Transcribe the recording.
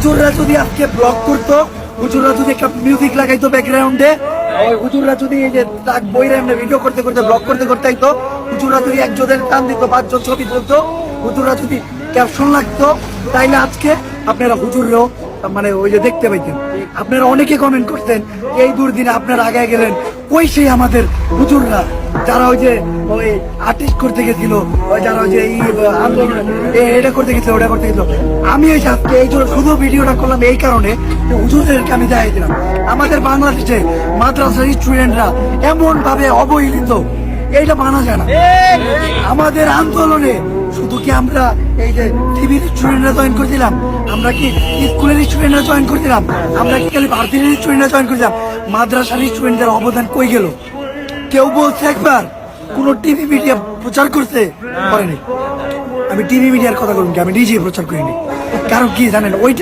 হুজুররা যদি আজকে ব্লগ করতো, হুজুররা যদি একটা মিউজিক লাগাইতো ব্যাকগ্রাউন্ডে, হুজুররা যদি এই যে তাক বইরে এমনি ভিডিও করতে করতে ব্লগ করতে করতে আইতো, হুজুররা যদি একজনের টান দিত, 5 জন ছবি তুলতো, হুজুররা যদি ক্যাপশন লাগতো, তাইলে আজকে আপনারা হুজুররাও মানে ওই যে দেখতে পাইতেন। আপনারা অনেকে কমেন্ট করতেন এই দুর্দিনে আপনারা আগে গেলেন, ওই সেই আমাদের হুজুররা যারা ওই যে ওই আর্টিস্ট করতে গেছিল, ওই যারা ওই যে এই আন্দোলন এটা করতে গেছিল, ওটা করতে গেছিল। আমি ওই আজকে এই জন্য শুধু ভিডিওটা করলাম এই কারণে যে হুজুরদেরকে আমি দেখাই দিলাম আমাদের বাংলাদেশে মাদ্রাসার স্টুডেন্টরা এমন ভাবে অবহেলিত, এইটা মানা যায় না। আমাদের আন্দোলনে শুধু কি আমরা এই যে টিভির স্টুডেন্টরা জয়েন করে দিলাম, আমরা কি স্কুলের স্টুডেন্টরা জয়েন করে দিলাম, আমরা কি খালি ভারতীয় স্টুডেন্টরা জয়েন করে দিলাম? মাদ্রাসার স্টুডেন্টদের অবদান কই গেল? কেউ বলছে একবার? কোন টিভি মিডিয়া প্রচার করতে পারেনি। আমি টিভি মিডিয়ার কথা বলুন, আমি নিজেই প্রচার করিনি। কারণ কি জানেন, ওইটা